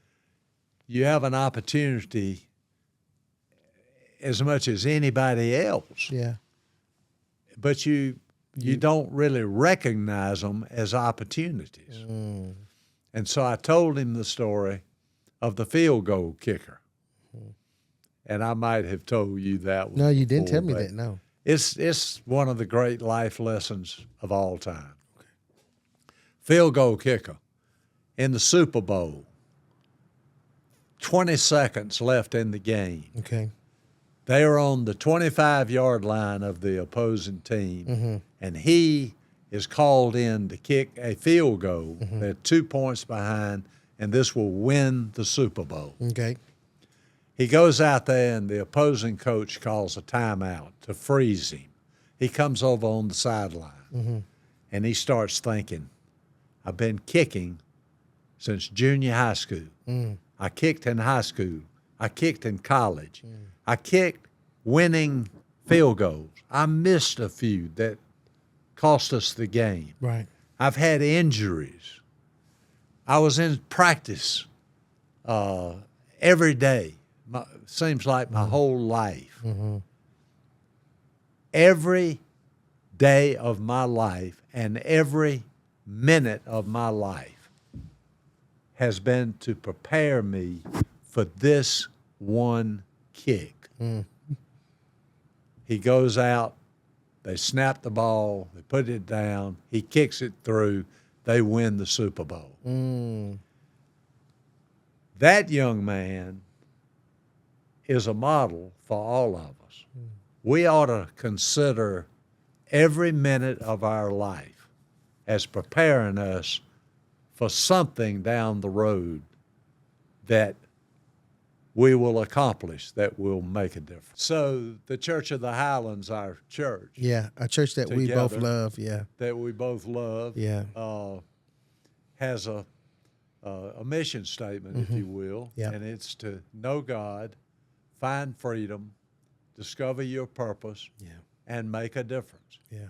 You have an opportunity as much as anybody else. Yeah. But you don't really recognize them as opportunities. And so I told him the story of the field goal kicker. And I might have told you that one. No, you didn't before, tell me but that. No. It's one of the great life lessons of all time. Okay. Field goal kicker in the Super Bowl, 20 seconds left in the game. Okay. They are on the 25-yard line of the opposing team, and he is called in to kick a field goal. They're 2 points behind, and this will win the Super Bowl. Okay. He goes out there, and the opposing coach calls a timeout to freeze him. He comes over on the sideline, and he starts thinking, I've been kicking since junior high school. I kicked in high school. I kicked in college. I kicked winning field goals. I missed a few that cost us the game. Right. I've had injuries. I was in practice every day. Seems like my whole life. Every day of my life and every minute of my life has been to prepare me for this one kick. He goes out, they snap the ball, they put it down, he kicks it through, they win the Super Bowl. That young man is a model for all of us. We ought to consider every minute of our life as preparing us for something down the road that we will accomplish, that will make a difference. So the Church of the Highlands, our church. Yeah. A church that we both love. Yeah. That we both love. Yeah. Has a mission statement, if you will. Yeah. And it's to know God, find freedom, discover your purpose, and make a difference. Yeah.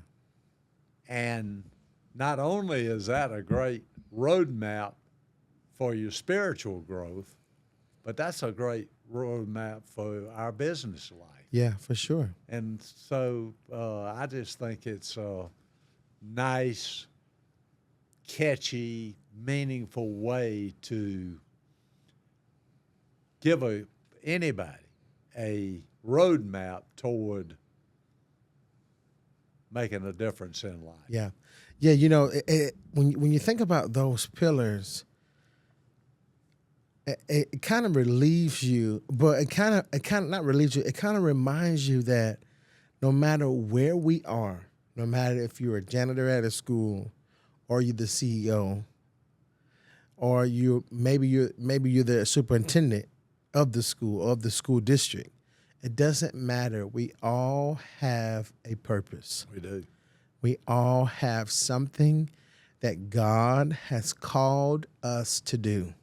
And not only is that a great roadmap for your spiritual growth, but that's a great roadmap for our business life. Yeah, for sure. And so I just think it's a nice, catchy, meaningful way to give anybody a roadmap toward making a difference in life. Yeah. Yeah, when you think about those pillars, it kind of relieves you, but it kind of not relieves you. It kind of reminds you that no matter where we are, no matter if you're a janitor at a school, or you're the CEO, or maybe you're the superintendent of the school district, it doesn't matter. We all have a purpose. We do. We all have something that God has called us to do.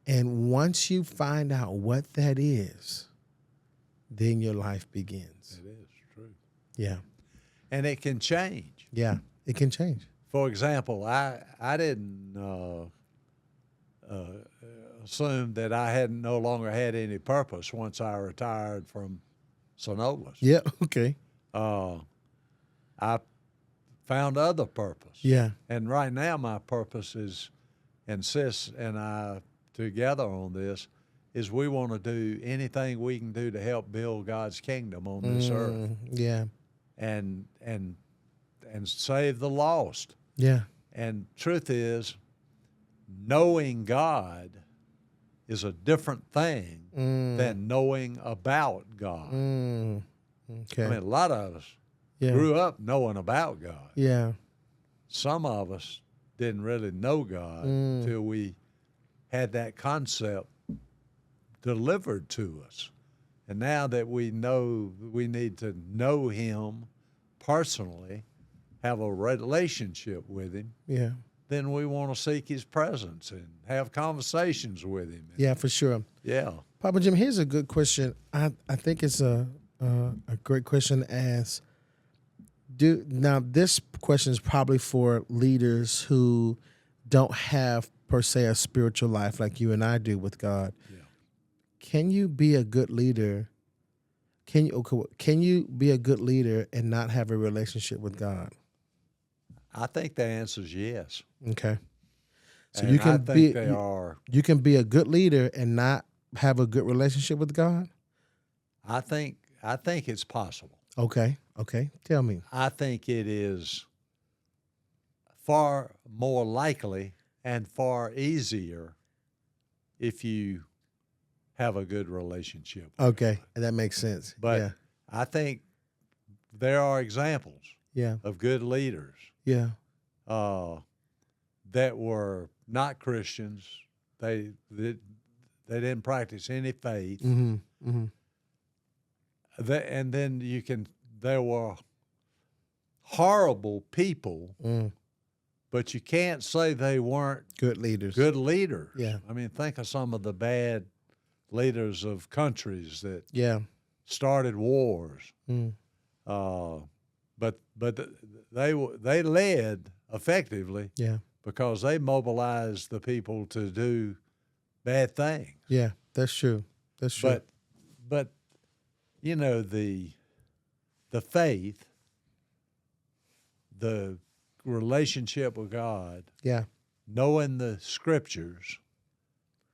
And once you find out what that is, then your life begins. It is true. Yeah. And it can change. Yeah, it can change. For example, I didn't assume that I hadn't no longer had any purpose once I retired from Synovus. Yeah, okay. I found other purpose. Yeah. And right now my purpose is, and Sis and I together on this, is we want to do anything we can do to help build God's kingdom on this earth. Yeah. And save the lost. Yeah. And truth is, knowing God is a different thing than knowing about God. Okay. I mean, a lot of us grew up knowing about God. Yeah. Some of us didn't really know God until we had that concept delivered to us. And now that we know we need to know Him personally, have a relationship with Him, Yeah. then we want to seek His presence and have conversations with Him. Yeah, for sure. Yeah. Papa Jim, here's a good question. I think it's a great question to ask. Now, this question is probably for leaders who don't have, per se, a spiritual life like you and I do with God. Yeah. Can you be a good leader? Can you be a good leader and not have a relationship with God? I think the answer is yes. Okay. So And you can I think you can be a good leader and not have a good relationship with God? I think it's possible. Okay. Okay. Tell me. I think it is far more likely and far easier if you have a good relationship. Okay. That makes sense. But yeah. I think there are examples Yeah. of good leaders Yeah. that were not Christians. They didn't practice any faith. Mm-hmm. Mm-hmm. And then there were horrible people, but you can't say they weren't Good leaders. good leaders. Yeah. I mean, think of some of the bad leaders of countries that Yeah. started wars. Mm. But they led effectively Yeah. because they mobilized the people to do bad things. Yeah. That's true. That's true. But you know, the faith, the relationship with God, yeah. knowing the scriptures,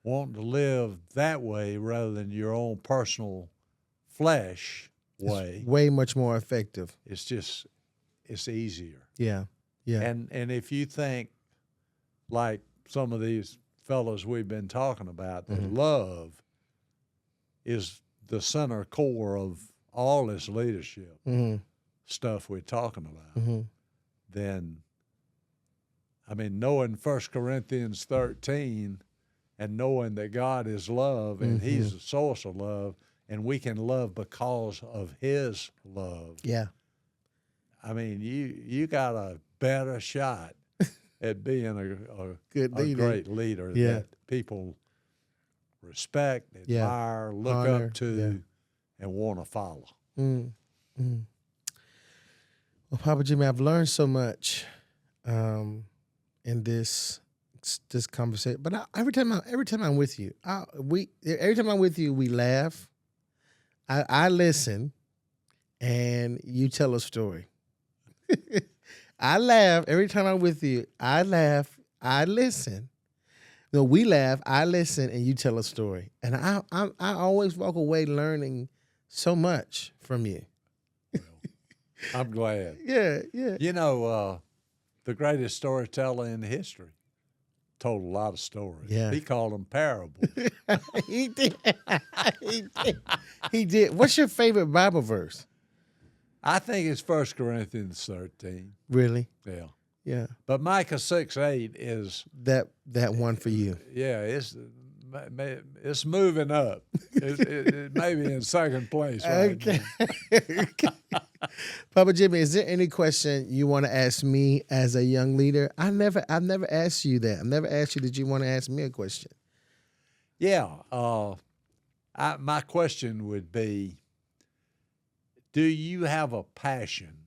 wanting to live that way rather than your own personal flesh way, It's way much more effective. it's easier. Yeah. Yeah. And if you think like some of these fellows we've been talking about, that love is the center core of all this leadership stuff we're talking about, then, I mean, knowing 1 Corinthians 13 and knowing that God is love and He's the source of love and we can love because of His love. yeah. I mean, you got a better shot at being a Good leader. great leader Yeah. that people respect, Yeah. admire, look Honor. up to, and want to follow. Well, Papa Jimmy, I've learned so much in this conversation. But every time I'm with you, every time I'm with you, we laugh. I listen, and you tell a story. I laugh every time I'm with you. I laugh. I listen. No, we laugh. I listen, and you tell a story. And I always walk away learning so much from you. I'm glad. Yeah, yeah. You know, the greatest storyteller in history told a lot of stories. Yeah. He called them parables. He did. He did. What's your favorite Bible verse? I think it's 1 Corinthians 13. Really? Yeah. Yeah. But Micah 6:8 is, That one for you. yeah, it's moving up. It may be in second place right Okay. now. Papa Jimmy, is there any question you want to ask me as a young leader? I've never asked you that. I've never asked you that you want to ask me a question. Yeah. My question would be, do you have a passion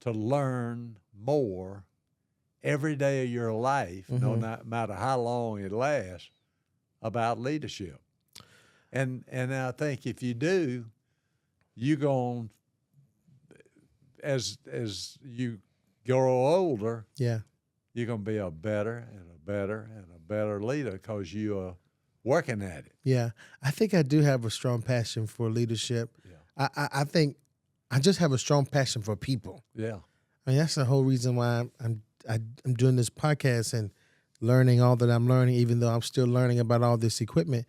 to learn more every day of your life, no matter how long it lasts, about leadership? And I think if you do, you're going, as you grow older, Yeah. you're going to be a better and a better and a better leader because you are working at it. Yeah. I think I do have a strong passion for leadership. Yeah. I think I just have a strong passion for people. Yeah. I mean, that's the whole reason why I'm doing this podcast and learning all that I'm learning, even though I'm still learning about all this equipment.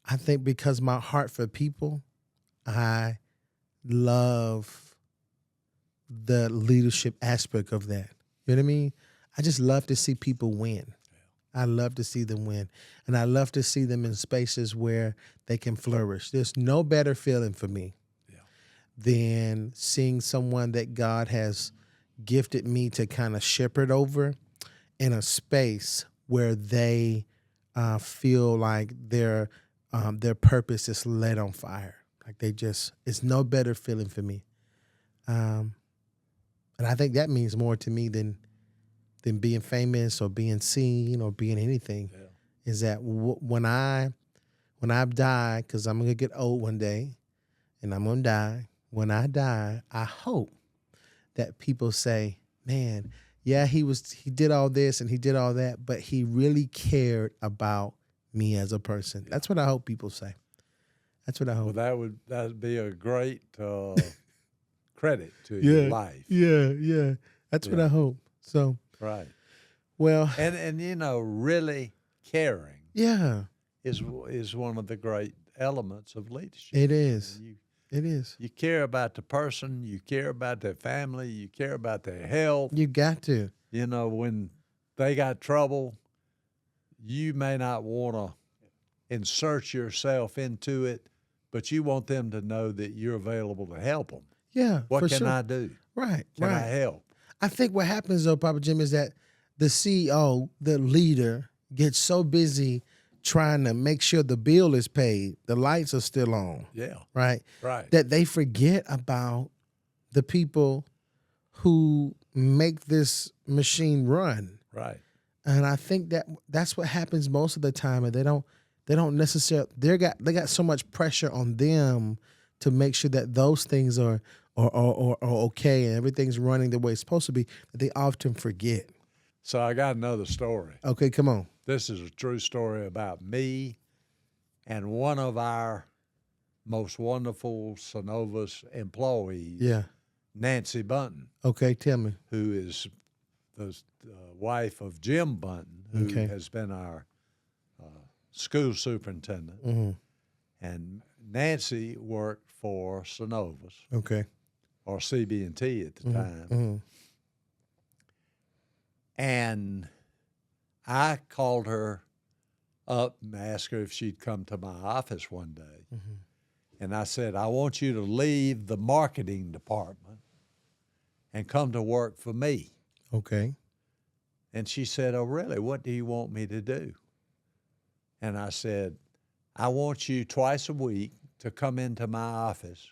I think because my heart for people, I love the leadership aspect of that. You know what I mean? I just love to see people win. I love to see them win. And I love to see them in spaces where they can flourish. There's no better feeling for me than seeing someone that God has gifted me to kind of shepherd over in a space where they feel like their purpose is lit on fire. Like it's no better feeling for me. And I think that means more to me than being famous or being seen or being anything. Yeah. Is that when I die, because I'm gonna get old one day, and I'm gonna die. When I die, I hope that people say, "Man, yeah, he did all this and he did all that, but he really cared about me as a person." That's what I hope people say. That's what I hope. Well, that would be a great credit to your life. Yeah. That's what I hope. So, Right. well, And really caring yeah, is one of the great elements of leadership. it is. It is. You care about the person, you care about their family, you care about their health. You got to. When they got trouble, you may not want to insert yourself into it, but you want them to know that you're available to help them. Yeah. What for can sure. I do? Right. Can right. I help? I think what happens though, Papa Jim, is that the CEO, the leader, gets so busy trying to make sure the bill is paid, the lights are still on. Yeah. Right. Right. That they forget about the people who make this machine run. Right. And I think that's what happens most of the time. And they don't necessarily they got so much pressure on them to make sure that those things are okay and everything's running the way it's supposed to be, that they often forget. So I got another story. Okay, come on. This is a true story about me and one of our most wonderful Synovus employees, Yeah. Nancy Bunton, Okay, tell me. who is the wife of Jim Bunton, who Okay. has been our school superintendent. Mm-hmm. And Nancy worked for Synovus, Okay. or CB&T at the time. Mm-hmm. And I called her up and asked her if she'd come to my office one day. Mm-hmm. And I said, I want you to leave the marketing department and come to work for me. Okay. And she said, oh, really? What do you want me to do? And I said, I want you twice a week to come into my office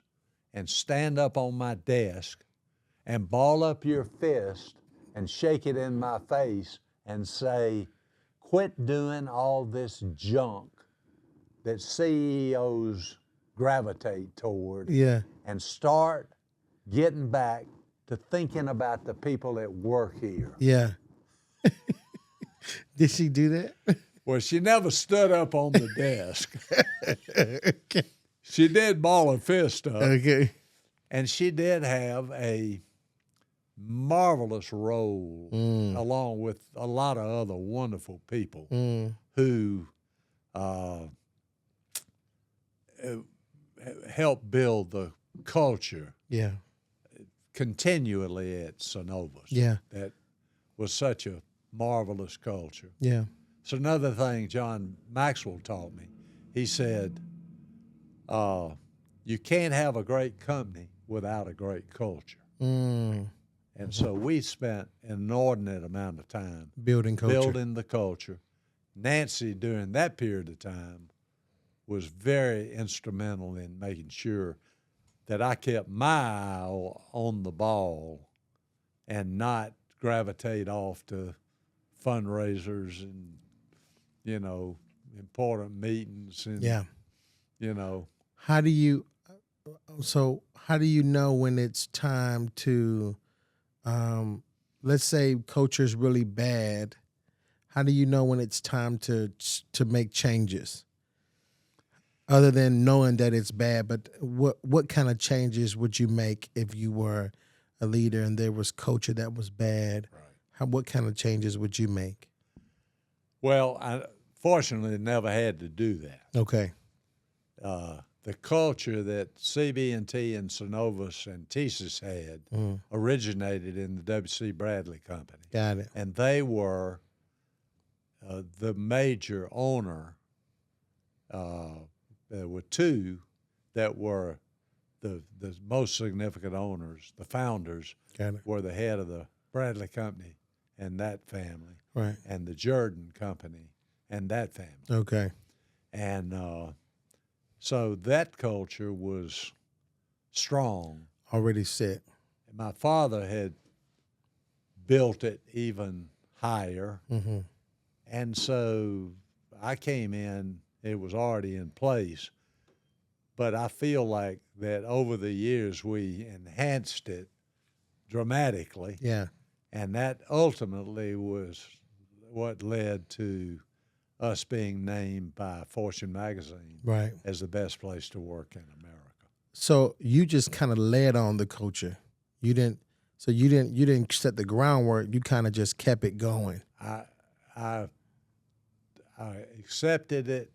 and stand up on my desk and ball up your fist and shake it in my face and say, quit doing all this junk that CEOs gravitate toward, Yeah. and start getting back to thinking about the people that work here. Yeah. Did she do that? Well, she never stood up on the desk. Okay. She did ball her fist up, Okay. and she did have a marvelous role along with a lot of other wonderful people who helped build the culture Yeah. continually at Synovus. Yeah. That was such a marvelous culture. Yeah. So another thing John Maxwell taught me, he said, you can't have a great company without a great culture. And so we spent an inordinate amount of time Building culture. building the culture. Nancy, during that period of time, was very instrumental in making sure that I kept my eye on the ball and not gravitate off to fundraisers and, important meetings and, Yeah. How do you know when it's time to, let's say culture's really bad, how do you know when it's time to make changes? Other than knowing that it's bad, but what kind of changes would you make if you were a leader and there was culture that was bad? Right. What kind of changes would you make? Well, I fortunately never had to do that. Okay. The culture that CB&T and Synovus and TSYS had originated in the W.C. Bradley Company. Got it. And they were the major owner. There were two that were the most significant owners. The founders were the head of the Bradley Company and that family, right, and the Jordan Company and that family. Okay. And so that culture was strong. Already set. My father had built it even higher. Mm-hmm. And so I came in, it was already in place. But I feel like that over the years we enhanced it dramatically. Yeah. And that ultimately was what led to us being named by Fortune magazine Right. as the best place to work in America. So you just kind of led on the culture. You didn't set the groundwork. You kind of just kept it going. I accepted it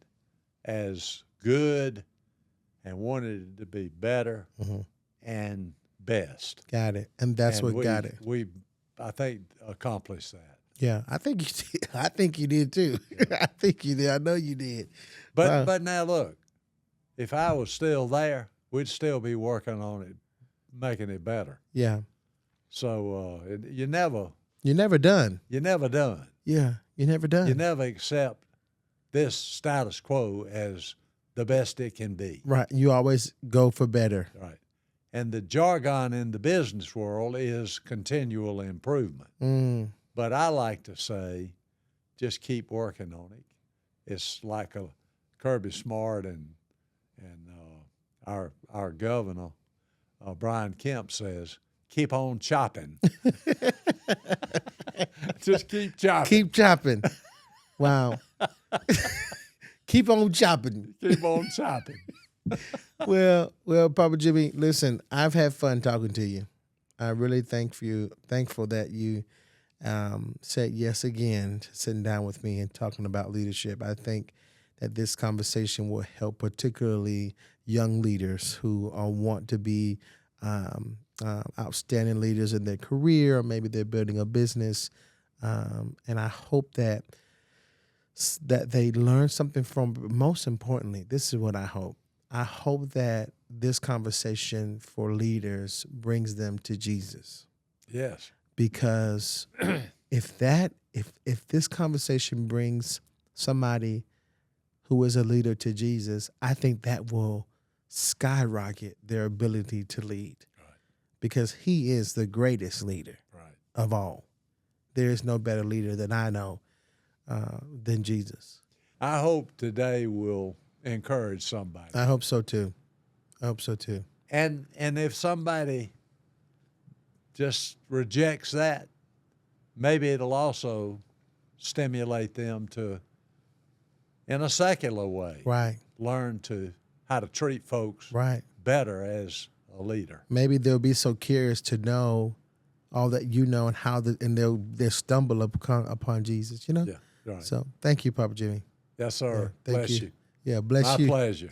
as good and wanted it to be better and best. Got it. And that's what got it. We, I think, accomplished that. Yeah, I think you did. I think you did too. I think you did. I know you did. But now look, if I was still there, we'd still be working on it, making it better. Yeah. So you're never done. You're never done. Yeah, you're never done. You never accept this status quo as the best it can be. Right. You always go for better. Right. And the jargon in the business world is continual improvement. But I like to say, just keep working on it. It's like a Kirby Smart and our governor, Brian Kemp, says, keep on chopping. Just keep chopping. Keep chopping. Wow. Keep on chopping. Keep on chopping. Well, Papa Jimmy, listen, I've had fun talking to you. I really thankful that you said yes again to sitting down with me and talking about leadership. I think that this conversation will help particularly young leaders who want to be outstanding leaders in their career, or maybe they're building a business. And I hope that they learn something from, most importantly, this is what I hope. I hope that this conversation for leaders brings them to Jesus. Yes. Because if this conversation brings somebody who is a leader to Jesus, I think that will skyrocket their ability to lead. Right. Because he is the greatest leader right. of all. there is no better leader that I know than Jesus. I hope today will encourage somebody. I hope so too. I hope so too. And if somebody just rejects that, maybe it'll also stimulate them to, in a secular way, Right. learn how to treat folks Right. better as a leader. Maybe they'll be so curious to know all that you know and how they'll stumble upon Jesus, you know? Yeah, right. So thank you, Papa Jimmy. Yes, sir. Yeah, thank Bless you. you. Yeah, bless My you. pleasure.